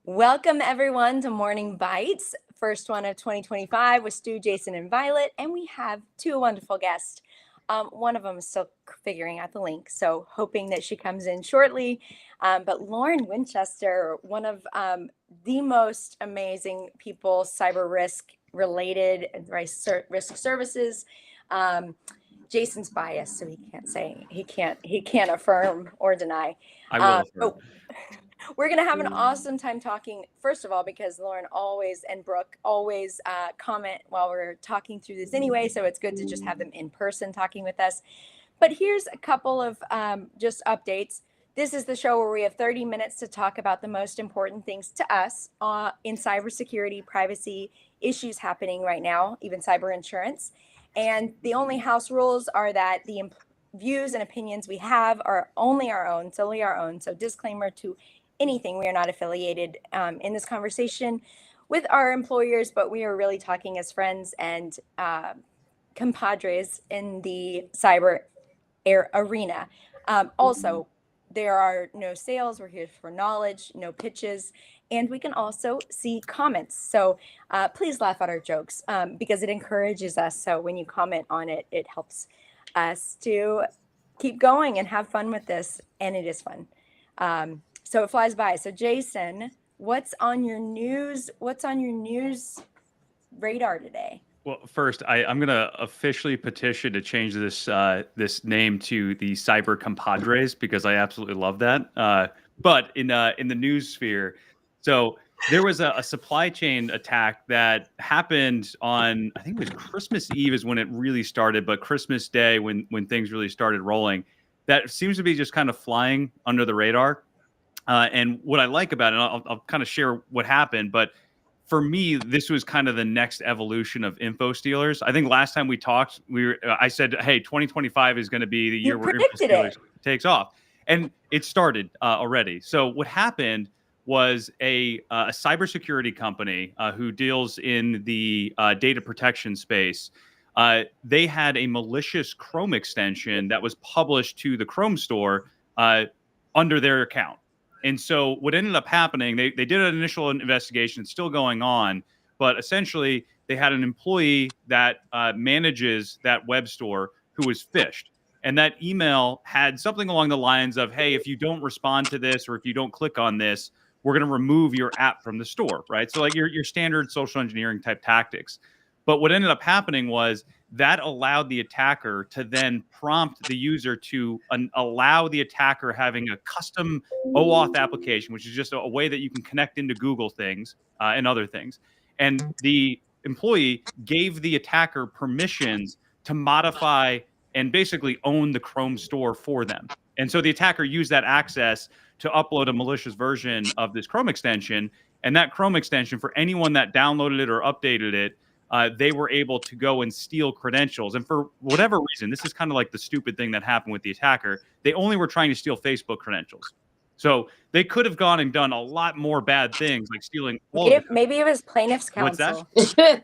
Welcome everyone to Morning Bytes, first one of 2025 with Stu, Jason, and Violet, and we have two wonderful guests. One of them is still figuring out the link, so hoping that she comes in shortly. But Lauren Winchester, one of the most amazing people, cyber risk related, risk services. Jason's biased, so he can't affirm or deny. I will affirm. We're going to have an awesome time talking, first of all, because Lauren always and Brooke always comment while we're talking through this anyway. So it's good to just have them in person talking with us. But here's a couple of just updates. This is the show where we have 30 minutes to talk about the most important things to us in cybersecurity, privacy issues happening right now, even cyber insurance. And the only house rules are that the views and opinions we have are only our own, solely our own. So disclaimer to anything. We are not affiliated in this conversation with our employers, but we are really talking as friends and compadres in the cyber arena. Also, there are no sales. We're here for knowledge, no pitches, and we can also see comments. So please laugh at our jokes because it encourages us. So when you comment on it, it helps us to keep going and have fun with this, and it is fun. So it flies by. So Jason, what's on your news? What's on your news radar today? Well, first, I'm going to officially petition to change this name to the Cyber Compadres because I absolutely love that. But in the news sphere, so there was a supply chain attack that happened on, I think it was Christmas Eve is when it really started, but Christmas Day when things really started rolling. That seems to be just kind of flying under the radar. And what I like about it, I'll kind of share what happened, but for me, this was kind of the next evolution of info stealers. I think last time we talked, I said, hey, 2025 is going to be the year where info stealers takes off. And it started already. So what happened was a cybersecurity company who deals in the data protection space. They had a malicious Chrome extension that was published to the Chrome store under their account. And so what ended up happening, they did an initial investigation, it's still going on, but essentially they had an employee that manages that web store who was phished. And that email had something along the lines of, hey, if you don't respond to this or if you don't click on this, we're going to remove your app from the store, right? So like your standard social engineering type tactics. But what ended up happening was that allowed the attacker to then prompt the user to allow the attacker having a custom OAuth application, which is just a way that you can connect into Google things and other things. And the employee gave the attacker permissions to modify and basically own the Chrome store for them. And so the attacker used that access to upload a malicious version of this Chrome extension. And that Chrome extension, for anyone that downloaded it or updated it, they were able to go and steal credentials. And for whatever reason, this is kind of like the stupid thing that happened with the attacker. They only were trying to steal Facebook credentials. So they could have gone and done a lot more bad things, like stealing. Maybe it was plaintiff's counsel. What's that?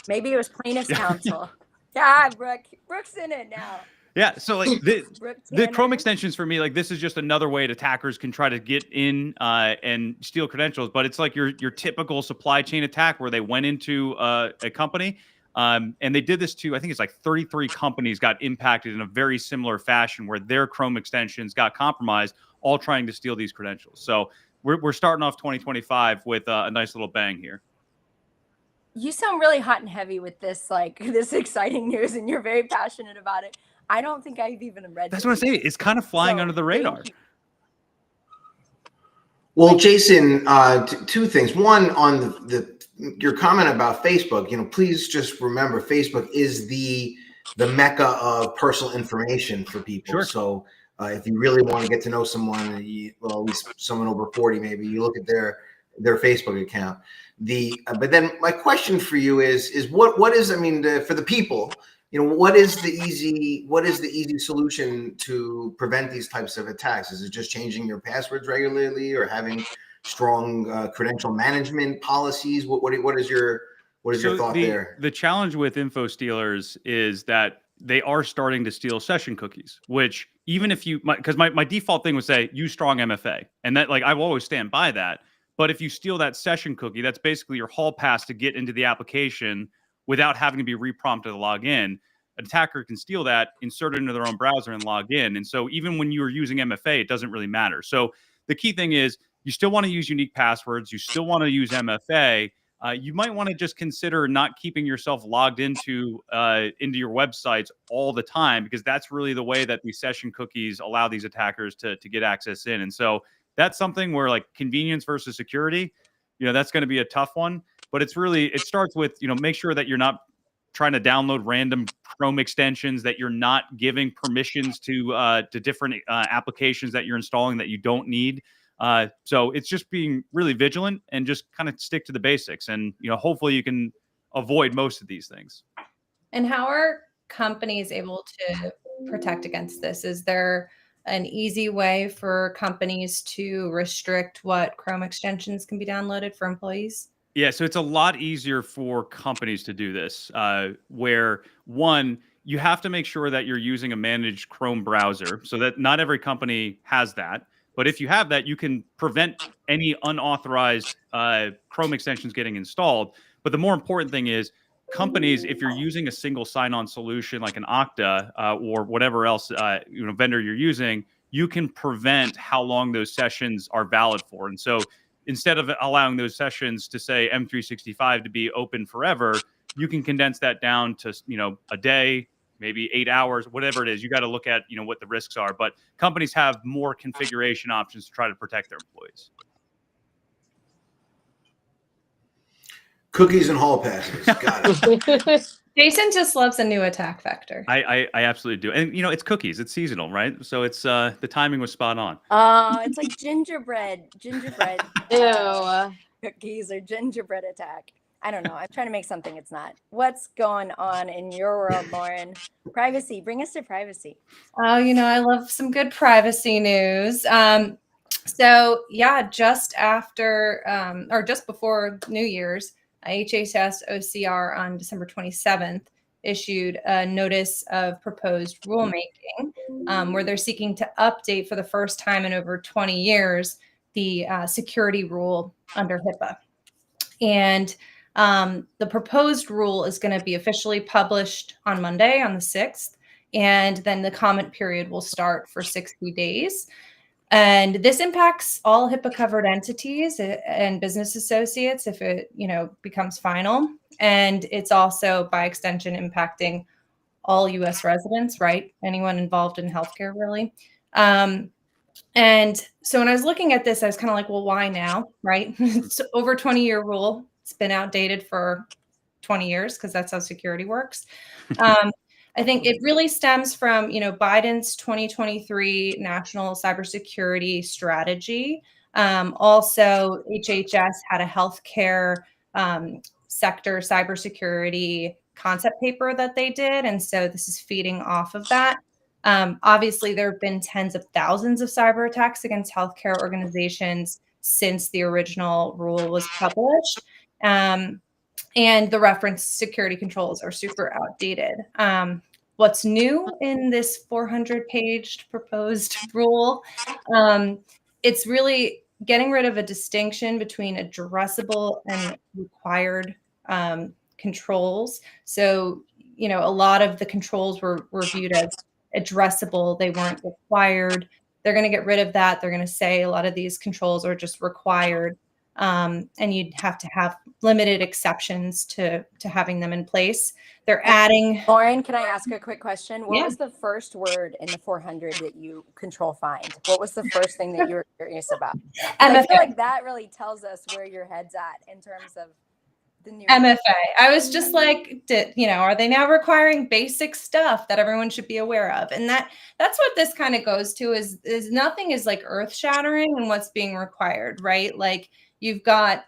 Maybe it was plaintiff's counsel. Yeah, Brooke's in it now. Yeah, so like the Chrome extensions for me, like this is just another way that attackers can try to get in and steal credentials. But it's like your typical supply chain attack where they went into a company and they did this to, I think it's like 33 companies got impacted in a very similar fashion where their Chrome extensions got compromised, all trying to steal these credentials. So we're starting off 2025 with a nice little bang here. You sound really hot and heavy with this, like this exciting news, and you're very passionate about it. I don't think I've even read. That's what I'm saying. It's kind of flying under the radar. Well, Jason, two things. One, on your comment about Facebook, please just remember Facebook is the mecca of personal information for people. Sure. So if you really want to get to know someone, at least someone over 40, maybe you look at their Facebook account. But then my question for you is what is, for the people, what is the easy solution to prevent these types of attacks? Is it just changing your passwords regularly or having strong credential management policies? What is your thought there? The challenge with info stealers is that they are starting to steal session cookies, which even if because my default thing would say use strong MFA, and that, like, I will always stand by that. But if you steal that session cookie, that's basically your hall pass to get into the application without having to be reprompted to log in. An attacker can steal that, insert it into their own browser, and log in. And so even when you are using MFA, it doesn't really matter. So the key thing is you still want to use unique passwords. You still want to use MFA. You might want to just consider not keeping yourself logged into your websites all the time, because that's really the way that these session cookies allow these attackers to get access in. And so that's something where, like, convenience versus security, that's going to be a tough one. But it starts with, make sure that you're not trying to download random Chrome extensions, that you're not giving permissions to different applications that you're installing that you don't need. So it's just being really vigilant and just kind of stick to the basics. And, hopefully you can avoid most of these things. And how are companies able to protect against this? Is there an easy way for companies to restrict what Chrome extensions can be downloaded for employees? Yeah, so it's a lot easier for companies to do this, where, one, you have to make sure that you're using a managed Chrome browser, so that not every company has that. But if you have that, you can prevent any unauthorized Chrome extensions getting installed. But the more important thing is, companies, if you're using a single sign-on solution like an Okta or whatever else vendor you're using, you can prevent how long those sessions are valid for. And so instead of allowing those sessions to say M365 to be open forever, you can condense that down to a day, maybe 8 hours, whatever it is. You got to look at what the risks are. But companies have more configuration options to try to protect their employees. Cookies and hall passes. Got it. Jason just loves a new attack vector. I absolutely do. And, it's cookies. It's seasonal, right? So it's the timing was spot on. Oh, it's like gingerbread. Ew. Cookies or gingerbread attack. I don't know. I'm trying to make something it's not. What's going on in your world, Lauren? Privacy. Bring us to privacy. Oh, I love some good privacy news. So yeah, just after or just before New Year's, HHS OCR on December 27th issued a notice of proposed rulemaking where they're seeking to update for the first time in over 20 years the security rule under HIPAA. And the proposed rule is going to be officially published on Monday, on the 6th, and then the comment period will start for 60 days. And this impacts all HIPAA covered entities and business associates if it, becomes final. And it's also, by extension, impacting all U.S. residents, right? Anyone involved in healthcare, really. And so when I was looking at this, I was kind of like, well, why now, right? It's over 20-year rule. It's been outdated for 20 years because that's how security works. I think it really stems from, Biden's 2023 national cybersecurity strategy. Also, HHS had a healthcare sector cybersecurity concept paper that they did. And so this is feeding off of that. Obviously, there have been tens of thousands of cyber attacks against healthcare organizations since the original rule was published. And the reference security controls are super outdated. What's new in this 400-page proposed rule? It's really getting rid of a distinction between addressable and required controls. So, a lot of the controls were viewed as addressable. They weren't required. They're going to get rid of that. They're going to say a lot of these controls are just required. And you'd have to have limited exceptions to having them in place. They're adding. Lauren, can I ask a quick question? What Yeah. was the first word in the 400 that you control find? What was the first thing that you were curious about? I feel like that really tells us where your head's at in terms of the new MFA. I was just like, are they now requiring basic stuff that everyone should be aware of? And that's what this kind of goes to is nothing is like earth shattering in what's being required, right? Like, you've got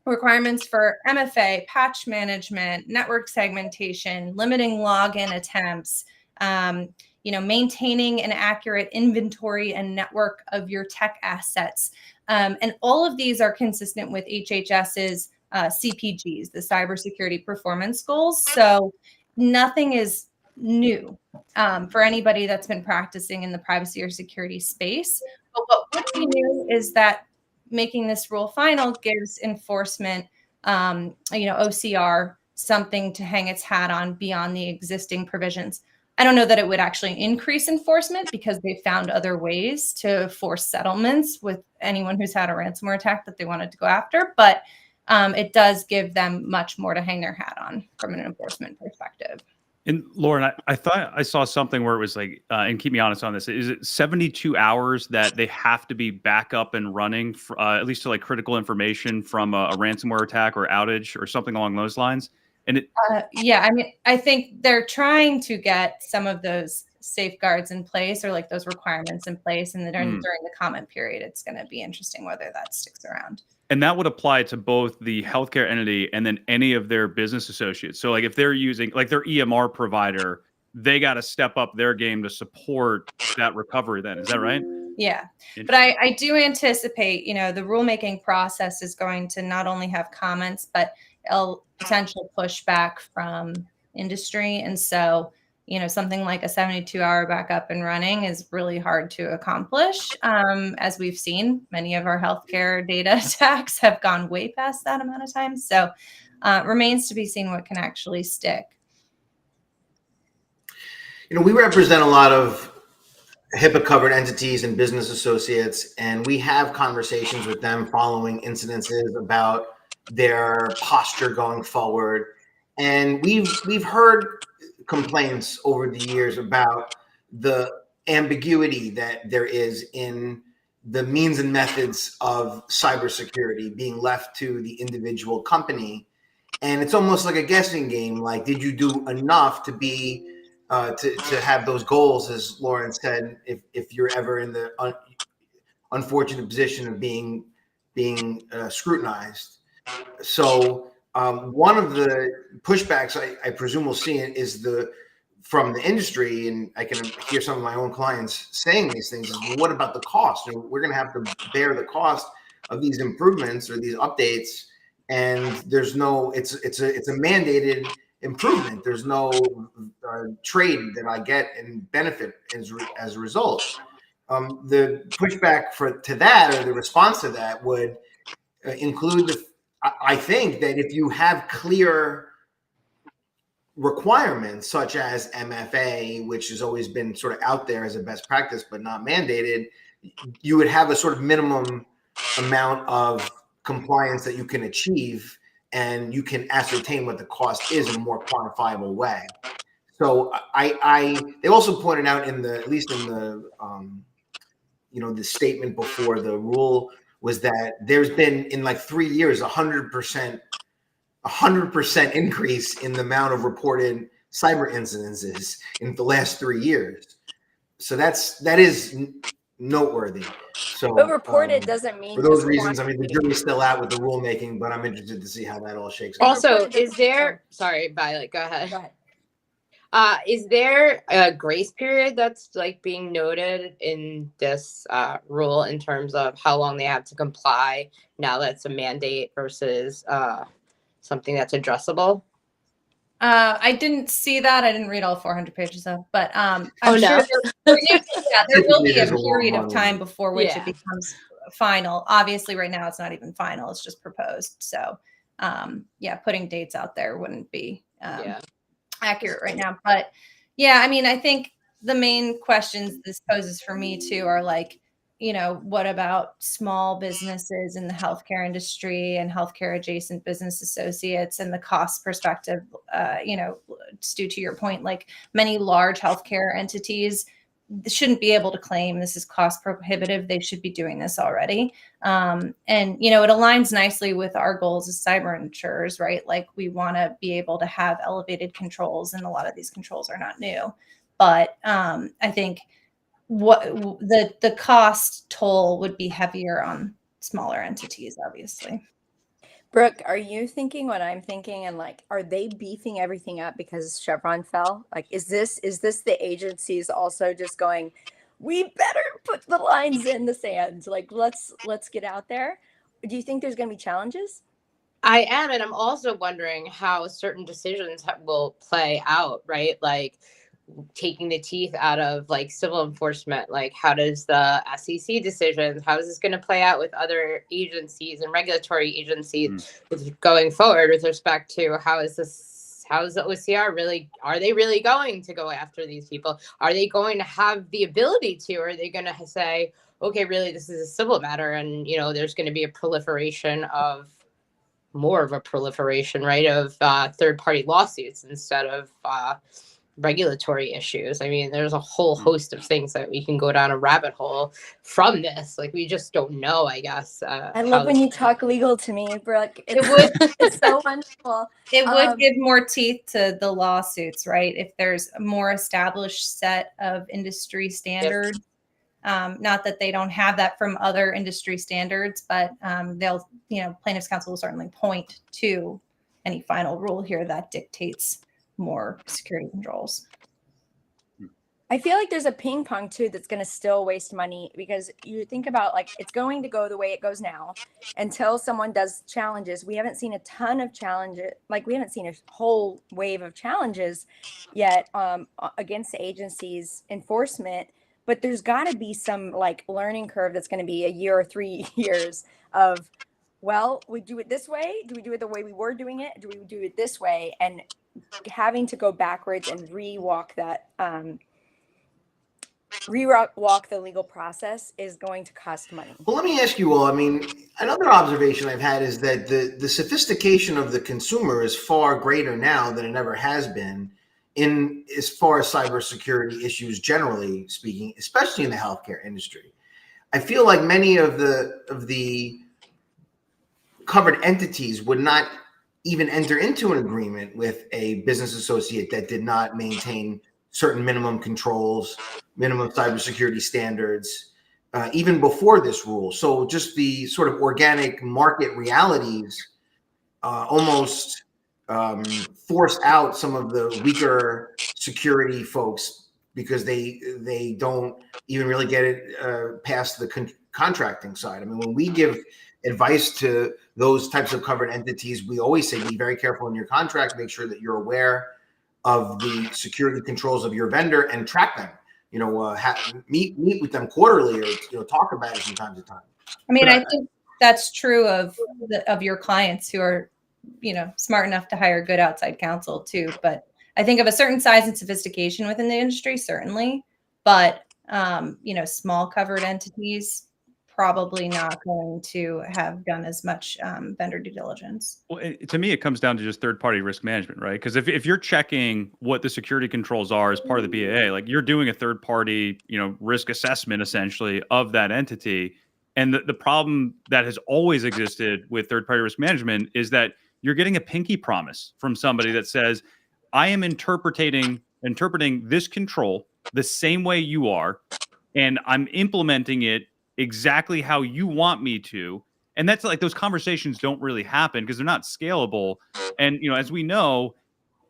requirements for MFA, patch management, network segmentation, limiting login attempts, maintaining an accurate inventory and network of your tech assets. And all of these are consistent with HHS's CPGs, the cybersecurity performance goals. So nothing is new for anybody that's been practicing in the privacy or security space. But what would be new is that making this rule final gives enforcement, OCR something to hang its hat on beyond the existing provisions. I don't know that it would actually increase enforcement because they found other ways to force settlements with anyone who's had a ransomware attack that they wanted to go after, but it does give them much more to hang their hat on from an enforcement perspective. And Lauren, I thought I saw something where it was like, and keep me honest on this, is it 72 hours that they have to be back up and running, for, at least to like critical information from a ransomware attack or outage or something along those lines? And it, yeah, I mean, I think they're trying to get some of those safeguards in place or like those requirements in place. And then during the comment period, it's going to be interesting whether that sticks around. And that would apply to both the healthcare entity and then any of their business associates. So like if they're using like their EMR provider, they got to step up their game to support that recovery then. Is that right? Yeah. But I do anticipate, the rulemaking process is going to not only have comments, but a potential pushback from industry. And so, something like a 72-hour backup and running is really hard to accomplish. As we've seen, many of our healthcare data attacks have gone way past that amount of time. So remains to be seen what can actually stick. We represent a lot of HIPAA covered entities and business associates, and we have conversations with them following incidences about their posture going forward. And we've heard complaints over the years about the ambiguity that there is in the means and methods of cybersecurity being left to the individual company. And it's almost like a guessing game. Like, did you do enough to be to have those goals, as Lauren said, if you're ever in the unfortunate position of being scrutinized. So one of the pushbacks I presume we'll see is from the industry, and I can hear some of my own clients saying these things, is, well, what about the cost? We're going to have to bear the cost of these improvements or these updates, and there's no, it's a mandated improvement. There's no trade that I get and benefit as a result. The pushback to that, or the response to that, would include I think that if you have clear requirements such as MFA, which has always been sort of out there as a best practice but not mandated, you would have a sort of minimum amount of compliance that you can achieve, and you can ascertain what the cost is in a more quantifiable way. So they also pointed out at least in the the statement before the rule, was that there's been in like 3 years 100% increase in the amount of reported cyber incidences in the last 3 years. So that is noteworthy. So, but reported doesn't mean for those reasons. I mean, the jury's still out with the rulemaking, but I'm interested to see how that all shakes out. Also, is there? Sorry, Violet. Go ahead. Go ahead. Is there a grace period that's like being noted in this rule in terms of how long they have to comply now that it's a mandate versus something that's addressable? I didn't see that. I didn't read all 400 pages of, but I'm Oh, no. sure there will be a There's a period long of time before which Yeah. it becomes final. Obviously, right now it's not even final; it's just proposed. So, putting dates out there wouldn't be accurate right now. But yeah, I mean, I think the main questions this poses for me too are like, what about small businesses in the healthcare industry and healthcare adjacent business associates and the cost perspective? Stu, to your point, like many large healthcare entities shouldn't be able to claim this is cost prohibitive. They should be doing this already. And, it aligns nicely with our goals as cyber insurers, right? Like we want to be able to have elevated controls, and a lot of these controls are not new. But I think what the cost toll would be heavier on smaller entities, obviously. Brooke, are you thinking what I'm thinking? And like, are they beefing everything up because Chevron fell? Like, is this the agencies also just going, we better put the lines in the sand? Like, let's get out there. Do you think there's going to be challenges? I am, and I'm also wondering how certain decisions will play out, right? Like, taking the teeth out of like civil enforcement. Like, how does the SEC decisions, how is this going to play out with other agencies and regulatory agencies going forward with respect to how is the OCR really, are they really going to go after these people? Are they going to have the ability to, or are they going to say, okay, really, this is a civil matter, and there's going to be more of a proliferation, right, of third-party lawsuits instead of regulatory issues. I mean, there's a whole host of things that we can go down a rabbit hole from this. Like, we just don't know, I guess. I love when you talk legal to me, Brooke. It's so wonderful. It would give more teeth to the lawsuits, right? If there's a more established set of industry standards. Not that they don't have that from other industry standards, but they'll, plaintiffs' counsel will certainly point to any final rule here that dictates more security controls. I feel like there's a ping pong too that's going to still waste money, because you think about, like, it's going to go the way it goes now until someone does challenges. We haven't seen a ton of challenges. Like, we haven't seen a whole wave of challenges yet against the agency's enforcement. But there's got to be some like learning curve that's going to be a year or 3 years of, well, we do it this way. Do we do it the way we were doing it? Do we do it this way? And having to go backwards and rewalk the legal process is going to cost money. Well, let me ask you all. I mean, another observation I've had is that the sophistication of the consumer is far greater now than it ever has been, in as far as cybersecurity issues generally speaking, especially in the healthcare industry. I feel like many of the covered entities would not even enter into an agreement with a business associate that did not maintain certain minimum controls, minimum cybersecurity standards, even before this rule. So just the sort of organic market realities almost force out some of the weaker security folks, because they don't even really get it past the contracting side. I mean, when we give advice to those types of covered entities, we always say, be very careful in your contract, make sure that you're aware of the security controls of your vendor and track them. Meet with them quarterly, or talk about it from time to time. I mean, I think that's true of your clients who are, smart enough to hire good outside counsel too. But I think of a certain size and sophistication within the industry, certainly, but small covered entities probably not going to have done as much vendor due diligence. Well, to me, it comes down to just third-party risk management, right? Because if you're checking what the security controls are as part of the BAA, like, you're doing a third-party, risk assessment essentially of that entity. And the problem that has always existed with third-party risk management is that you're getting a pinky promise from somebody that says, I am interpreting this control the same way you are, and I'm implementing it exactly how you want me to. And that's like, those conversations don't really happen because they're not scalable. And, as we know,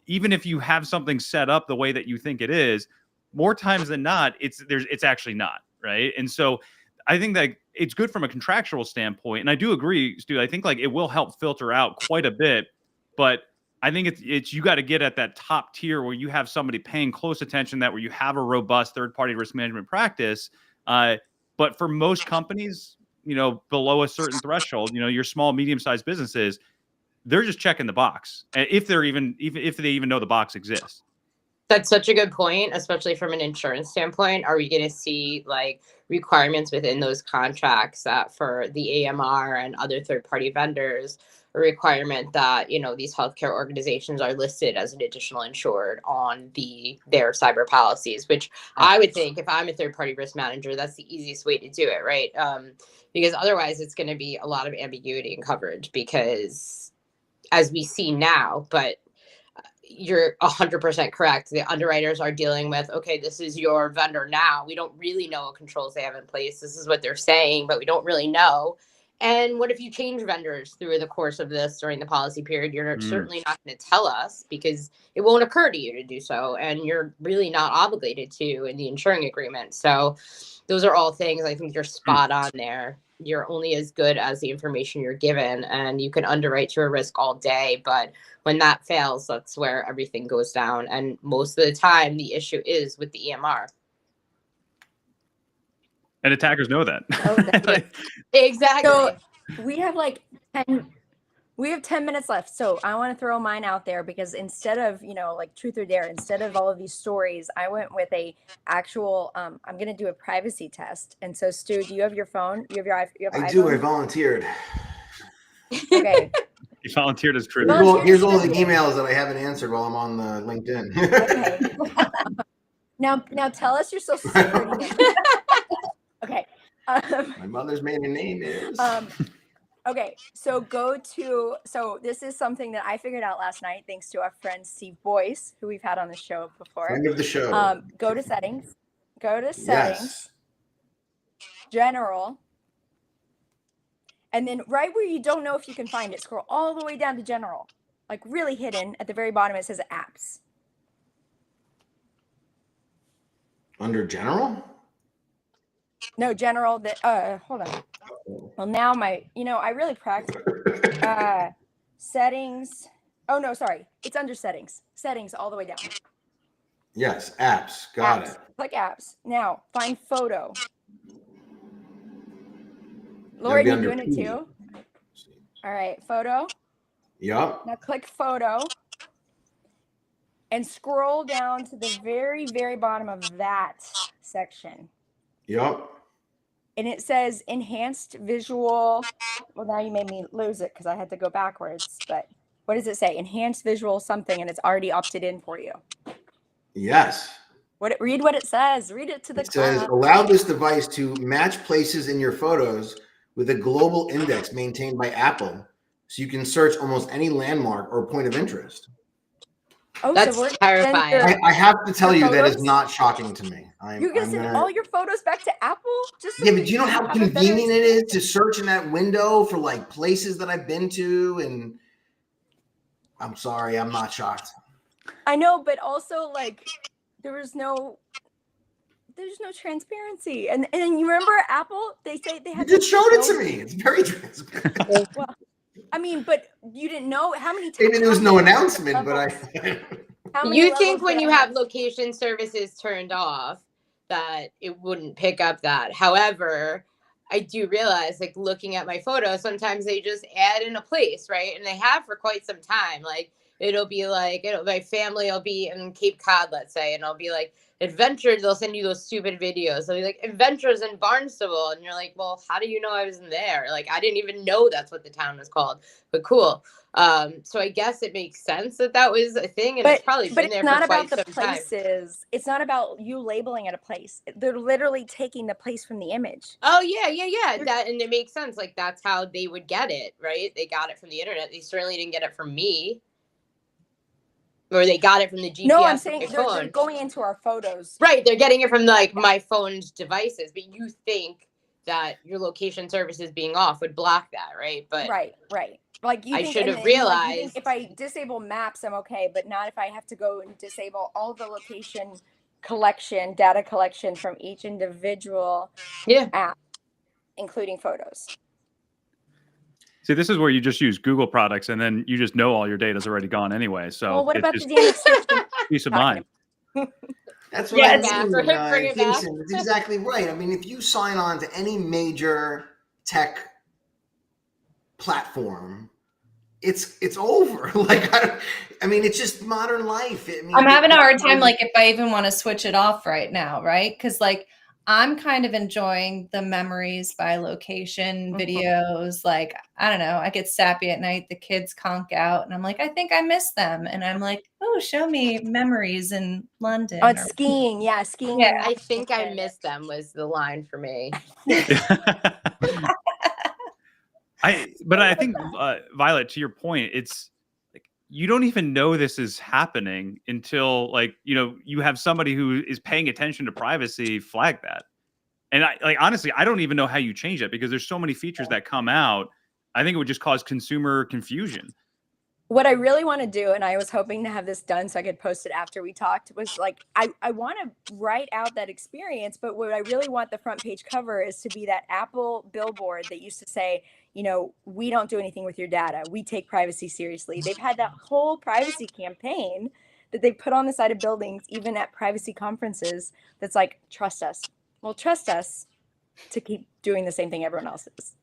even if you have something set up the way that you think it is, more times than not, it's actually not, right? And so I think that it's good from a contractual standpoint. And I do agree, Stu, I think like it will help filter out quite a bit, but I think it's you got to get at that top tier where you have somebody paying close attention, that where you have a robust third-party risk management practice. But for most companies, below a certain threshold, your small, medium-sized businesses, they're just checking the box, if they even know the box exists. That's such a good point, especially from an insurance standpoint. Are we going to see like requirements within those contracts that for the AMR and other third-party vendors, a requirement that, these healthcare organizations are listed as an additional insured on their cyber policies, which I would think, if I'm a third-party risk manager, that's the easiest way to do it, right? Because otherwise it's going to be a lot of ambiguity in coverage, because as we see now, but you're 100% correct. The underwriters are dealing with, okay, this is your vendor now. We don't really know what controls they have in place. This is what they're saying, but we don't really know. And what if you change vendors through the course of this during the policy period? You're certainly not going to tell us, because it won't occur to you to do so. And you're really not obligated to in the insuring agreement. So those are all things I think you're spot on there. you're only as good as the information you're given, and you can underwrite to a risk all day, but when that fails, that's where everything goes down. And most of the time the issue is with the EMR. And attackers know that. Oh, Like, Exactly. So we have like 10 minutes left. So I want to throw mine out there because instead of, like truth or dare, instead of all of these stories, I went with a actual, I'm going to do a privacy test. And so Stu, do you have your phone? You have I iPhone? do. I volunteered. Okay. he volunteered as trivia. Here's all the emails that I haven't answered while I'm on the LinkedIn. Okay. Now tell us your social security number. Okay. My mother's maiden name is. Okay, so this is something that I figured out last night thanks to our friend Steve Boyce, who we've had on the show before. Friend of the show. Go to settings, Yes. general, and then right where you don't know if you can find it, scroll all the way down to general, like really hidden at the very bottom. It says apps. Under general? No, general. Hold on. Well, now I really practice. Settings. Oh no, sorry. It's under settings. Settings all the way down. Yes, apps. Got it. Click apps. Now find photo. Lauren, you doing it too? All right, photo. Yup. Now click photo and scroll down to the very, very bottom of that section. Yup. And it says enhanced visual. Well, now you made me lose it because I had to go backwards. But what does it say? Enhanced visual something, and it's already opted in for you. Yes. Read what it says. Read it to the It says, class. allow this device to match places in your photos with a global index maintained by Apple, so you can search almost any landmark or point of interest. Oh, That's so terrifying. I have to tell you that is photos? not shocking to me. You're gonna send all your photos back to Apple? Just so Yeah, but do you know how have a better convenient it is to search in that window for like places that I've been to? And I'm sorry, I'm not shocked. I know, but also like there's no transparency. And you remember Apple? They say they had. You just showed it to me. It's very transparent. Well, I mean, but you didn't know how many times. Maybe there was no announcement, but I. You think when you have location services turned off that it wouldn't pick up that. However, I do realize, like, looking at my photos, sometimes they just add in a place, right? And they have for quite some time. Like, it'll be like, my family will be in Cape Cod, let's say, and I'll be like, adventures, they'll send you those stupid videos. They'll be like, adventures in Barnstable. And you're like, well, how do you know I was in there? Like, I didn't even know that's what the town was called, but cool. So I guess it makes sense that was a thing, and it's probably been there for quite some time. But it's not about the places. It's not about you labeling it a place. They're literally taking the place from the image. Oh yeah. That, and it makes sense. Like, that's how they would get it, right? They got it from the internet. They certainly didn't get it from me. Or they got it from the GPS. No, I'm saying they're going into our photos. Right, they're getting it from like my phone's devices. But you think that your location services being off would block that, right? But right. Like I should have realized. If I disable maps, I'm okay, but not if I have to go and disable all the location data collection from each individual app, including photos. See, this is where you just use Google products, and then you just know all your data is already gone anyway. So, well, what about the DNS peace of mind? That's what I mean, bring it back. Jason. That's exactly right. I mean, if you sign on to any major tech platform, it's over. Like, I mean, it's just modern life. I mean, I'm having a hard time, like, if I even want to switch it off right now, right? Because, like, I'm kind of enjoying the memories by location videos. Like, I don't know, I get sappy at night, the kids conk out, and I'm like, I think I miss them. And I'm like, oh, show me memories in London. Oh, it's skiing. Yeah, skiing. Yeah. I think I miss them was the line for me. But I think, Violet, to your point, it's like you don't even know this is happening until, like, you have somebody who is paying attention to privacy flag that. And honestly, I don't even know how you change it because there's so many features that come out. I think it would just cause consumer confusion. what I really want to do, and I was hoping to have this done so I could post it after we talked, was like, I want to write out that experience, but what I really want the front page cover is to be that Apple billboard that used to say, you know, we don't do anything with your data. We take privacy seriously. They've had that whole privacy campaign that they put on the side of buildings, even at privacy conferences, that's like, trust us. Well, trust us to keep doing the same thing everyone else is.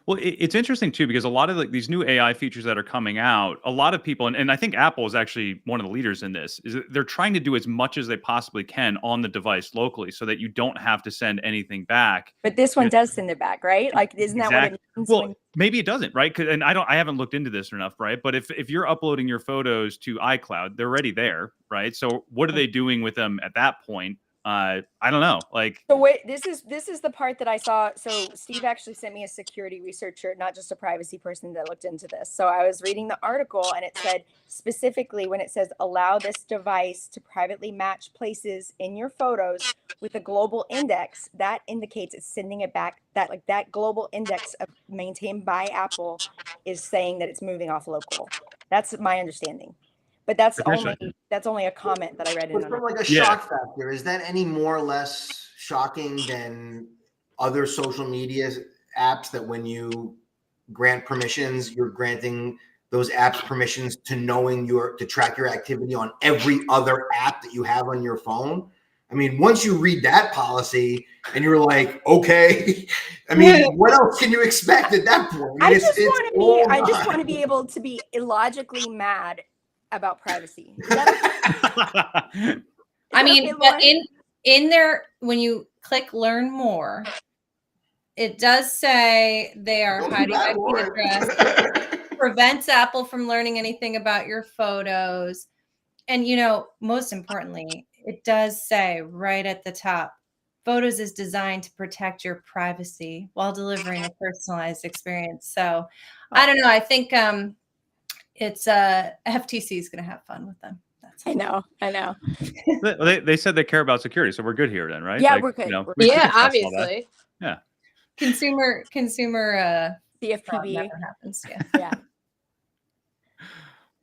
Well, it's interesting too, because a lot of like these new AI features that are coming out, a lot of people, and I think Apple is actually one of the leaders in this, is that they're trying to do as much as they possibly can on the device locally so that you don't have to send anything back. But this one does send it back, right? Like, isn't that what it means? Well, maybe it doesn't, right? And I haven't looked into this enough, right? But if you're uploading your photos to iCloud, they're already there, right? So what are they doing with them at that point? I don't know. Like, so wait, this is the part that I saw. So Steve actually sent me a security researcher, not just a privacy person, that looked into this. So I was reading the article, and it said specifically, when it says allow this device to privately match places in your photos with a global index, that indicates it's sending it back. That like that global index maintained by Apple is saying that it's moving off local. That's my understanding. But that's only a comment that I read in. But from like a shock factor, is that any more or less shocking than other social media apps that when you grant permissions, you're granting those apps permissions to knowing to track your activity on every other app that you have on your phone? I mean, once you read that policy and you're like, okay, I mean, what else can you expect at that point? I just want to be able to be illogically mad about privacy. I mean, but in there, when you click learn more, it does say they are hiding IP address, prevents Apple from learning anything about your photos. And, you know, most importantly, it does say right at the top, Photos is designed to protect your privacy while delivering a personalized experience. So I don't know. I think it's FTC is going to have fun with them. I know. They said they care about security, so we're good here then, right? Yeah, we're good. Yeah, obviously. Yeah. Consumer CFPB never happens. Yeah.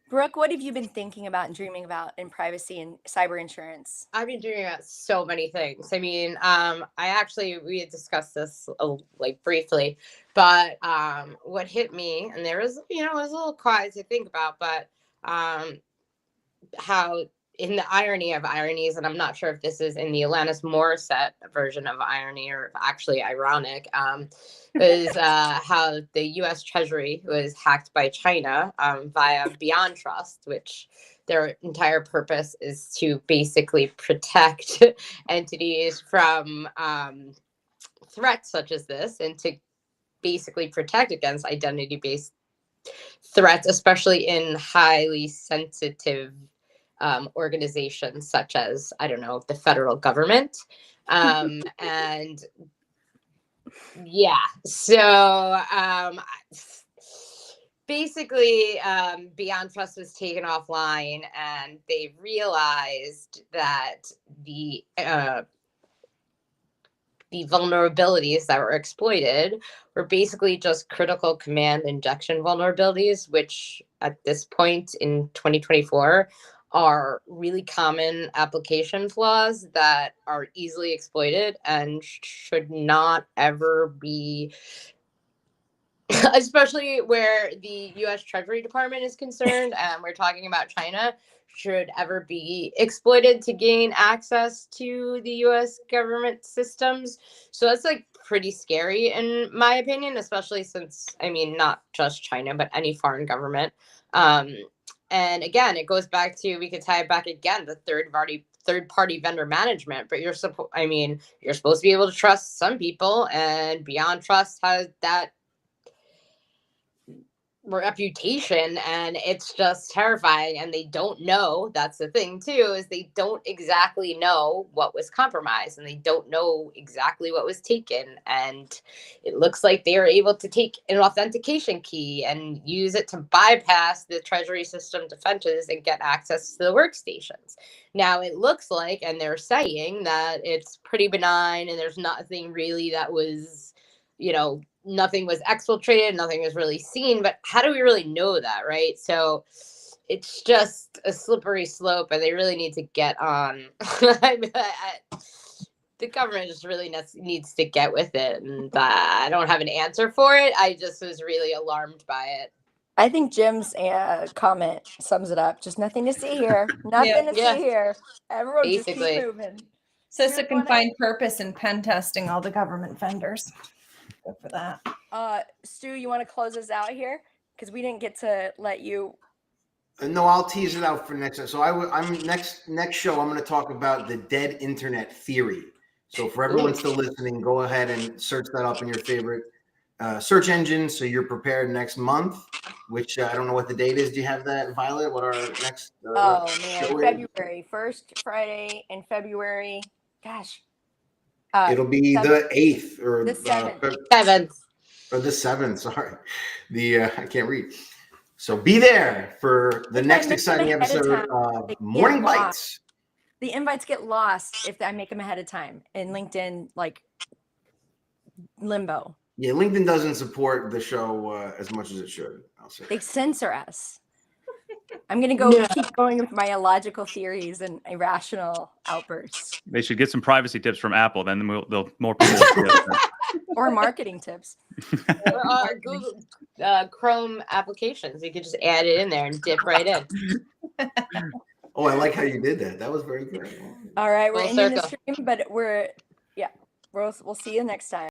Brooke, what have you been thinking about and dreaming about in privacy and cyber insurance? I've been dreaming about so many things. I mean, we had discussed this like briefly, but what hit me, and there was, it was a little quiet to think about, but how in the irony of ironies, and I'm not sure if this is in the Alanis Morissette version of irony or actually ironic, is how the U.S. Treasury was hacked by China via Beyond Trust, which their entire purpose is to basically protect entities from threats such as this, and to basically protect against identity-based threats, especially in highly sensitive organizations such as, I don't know, the federal government. And yeah, so basically Beyond Trust was taken offline, and they realized that the vulnerabilities that were exploited were basically just critical command injection vulnerabilities, which at this point in 2024 are really common application flaws that are easily exploited and should not ever be, especially where the U.S. Treasury Department is concerned, and we're talking about China, should ever be exploited to gain access to the U.S. government systems. So that's like pretty scary in my opinion, especially since, I mean, not just China, but any foreign government. And again, it goes back to, we could tie it back again, the third party vendor management, but you're supposed to be able to trust some people, and Beyond Trust has that reputation, and it's just terrifying. And they don't know, that's the thing too, is they don't exactly know what was compromised, and they don't know exactly what was taken. And it looks like they are able to take an authentication key and use it to bypass the Treasury system defenses and get access to the workstations. Now it looks like, and they're saying that it's pretty benign, and there's nothing really that was, nothing was exfiltrated, nothing was really seen, but how do we really know that, right? So it's just a slippery slope, and they really need to get on. The government just really needs to get with it, and I don't have an answer for it. I just was really alarmed by it. I think Jim's comment sums it up. Just nothing to see here. Nothing to Yeah. see here. Everyone just Basically. keep moving. So Stu, it can find purpose in pen testing all the government vendors. Good for that. Stu, you want to close us out here? Because we didn't get to let you. No, I'll tease it out for next time. So I'm next show. I'm going to talk about the dead internet theory. So for everyone still listening, go ahead and search that up in your favorite search engine, so you're prepared next month. Which I don't know what the date is. Do you have that, Violet? What our next? Oh man, show is? February, first Friday in February. Gosh. It'll be the 8th or the 7th. 7th. Or the 7th. Sorry, I can't read. So be there for the next exciting episode of Morning Bytes. The invites get lost if I make them ahead of time in LinkedIn, like limbo. Yeah, LinkedIn doesn't support the show as much as it should. I'll say They censor us. I'm gonna go keep going with my illogical theories and irrational outbursts. They should get some privacy tips from Apple. Then they'll more people. Or marketing tips. Or Google Chrome applications. You could just add it in there and dip right in. Oh, I like how you did that. That was very good. All right, we're Full ending the circle. stream, but we'll see you next time.